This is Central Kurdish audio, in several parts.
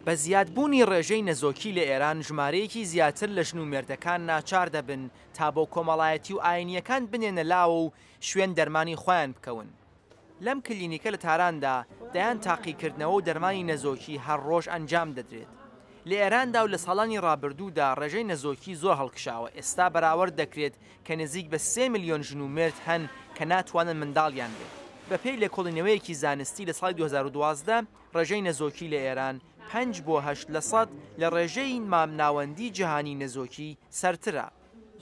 بە زیادبوونی ڕێژەی نەزۆکی لە ئێران ژمارەیەکی زیاتر لە ژن و مێردەکان ناچار دەبن تا بۆ کۆمەڵایەتی و ئاینیەکان بنێنە لاوە و شوێن دەرمانی خۆیان بکەون. لەم کلینیکە لە تاراندا دەیان تاقیکردنەوە و دەرمانی نەزۆکی هەر ڕۆژ ئەنجام دەدرێت. لە ئێراندا و لە ساڵانی ڕابردوودا ڕێژەی نەزۆکی زۆر هەڵکشاوە. ئێستا بەراورد دەکرێت کە نزیک بە 3 ملیۆن ژن و مێرد هەن کە ناتوانن منداڵیان بێت. بەپێی لێکۆڵینەوەیەکی زانستی لە ساڵی 2012 ڕێژەی نەزۆکی لە ئێران 5-8% لە ڕێژەی مامناوەندی جیهانی نەزۆکی سەرترە.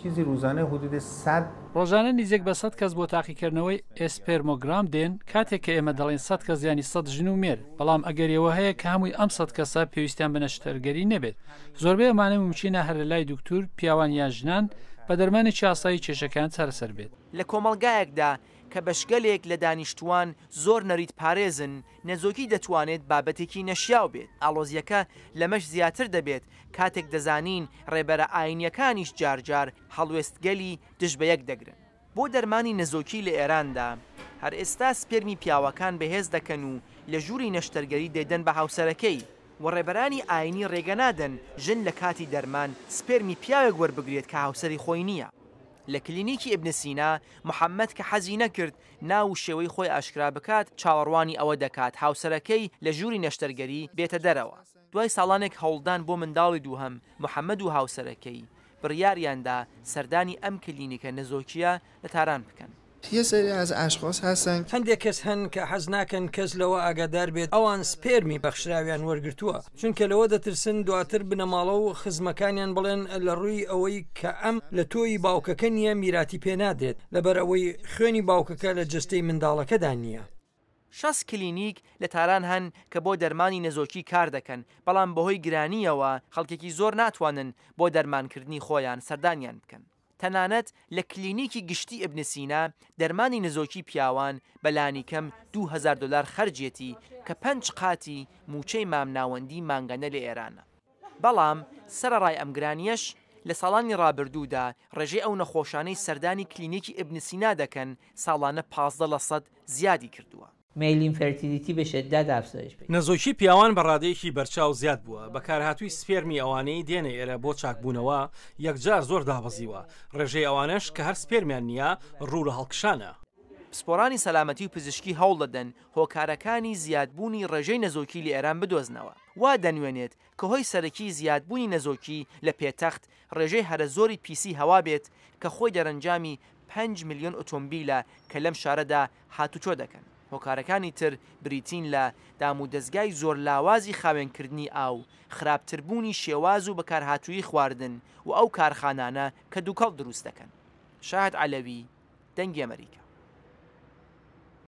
چیزی روزانه حدود 100 ڕۆژانە نزیک بە 100 کەس بۆ تاقیکردنەوەی ئێسپێرمۆگرام دێن کاتێک کە ئێمە دەڵێن 100 کەس ینی 100 ژن و مێر، بەڵام ئەگەریەوە هەیە کە هەمووی ئەم 100 کەسە پێویستیان بە نەشتەرگەری نەبێت. زۆربەی ئەمانە ممکنە هەر لە لای دکتور پیاوان یان ژنان بە دەرمانی ئاسایی کێشەکان چارەسەر بێت. لە کۆمەڵگایەکدا کە بەشگەلێک لە دانیشتوان زۆر نەریت پارێزن، نەزۆکی دەتوانێت بابەتێکی نەشیاو بێت. ئاڵۆزیەکە لەمەش زیاتر دەبێت کاتێک دەزانین ڕێبەرە ئاینیەکانیش جارجار هەڵوێستگەلی دژ بە یەک دەگرن. بۆ دەرمانی نەزۆکی لە ئێراندا هەر ئێستا سپێرمی پیاوەکان بەهێز دەکەن و لە ژووری نەشتەرگەری دەیدەن بە هاوسەرەکەی و ڕێبەرانی ئاینی ڕێگە نادەن ژن لە کاتی دەرمان سپێرمی پیاوێک وەربگرێت کە هاوسەری خۆی نییە. لە کلینیکی ئیبن سینا محەممەد کە حەزی نەکرد ناو شێوەی خۆی ئاشکرا بکات چاوەڕوانی ئەوە دەکات هاوسەرەکەی لە ژووری نەشتەرگەری بێتە دەرەوە. دوای ساڵانێک هەوڵدان بۆ منداڵی دووهەم محەممەد و هاوسەرەکەی بڕیاریاندا سەردانی ئەم کلینیکە نەزۆکیە لە تاران بکەن. یه سری از اشخاص هستن هەندێک کەس هەن کە حەز ناکەن کەس لەوە ئاگادار بێت ئەوان سپێرمی بەخشراویان وەرگرتووە، چونکە لەوە دەترسن دواتر بنەماڵە و خزمەکانیان بڵێن لە ڕووی ئەوەی کە ئەم لە تۆی باوکەکە نییە میراتی پێنادێت لەبەر ئەوەی خوێنی باوکەکە لە جستەی منداڵەکەدا نییە. 6 کلینیک لە تاران هەن کە بۆ دەرمانی نەزۆکی کار دەکەن، بەڵام بەهۆی گرانیەوە خەڵکێکی زۆر ناتوانن بۆ دەرمانکردنی خۆیان سەردانیان بکەن. تەنانەت لە کلینیکی گشتی ئیبن سینا دەرمانی نەزۆکی پیاوان بەلانی کەم $2000 خەرجێتی کە 5 قاتی موچەی مامناوەندی مانگانە لە ئێرانە. بەڵام سەرەڕای ئەم گرانیەش لە ساڵانی ڕابردوودا ڕێژەی ئەو نەخۆشانەی سەردانی کلینیکی ئیبن سینا دەکەن ساڵانە 15% زیادی کردووە. میلین فەرتیلیتی بە شدت ئافزایش پیدا. نەزۆکی پیاوان بە ڕادەیەکی بەرچاو زیاد بووە. بەکارهاتووی سپێرمی ئەوانەی دێنە ئێرە بۆ چاکبوونەوە یەکجار زۆر دابەزیوە. ڕێژەی ئەوانش کە هەر سپێرمیان نییە ڕوو لە هەڵکشانە. پسپۆرانی سەلامەتی و پزیشکی هەوڵ دەدەن هۆکارەکانی زیادبوونی ڕێژەی نەزۆکی لە ئێران بدۆزنەوە. وا دەنوێنێت کە هۆی سەرەکی زیادبوونی نەزۆکی لە پێتەخت ڕێژەی هەرە زۆری پیسی هەوا بێت کە خۆی دەرەنجامی 5 ملیۆن ئۆتۆمبیلە کە لەم شارەدا هاتوچۆ دەکەن. هۆکارەکانی تر بریتین لە دام و دەستگای زۆر لاوازی خاوێنکردنی ئاو، خراپتربوونی شێواز و بەکارهاتووی خواردن و ئەو کارخانانە کە دووکەڵ دروست دەکەن. شاهد عەلەوی، دەنگی ئەمریکا.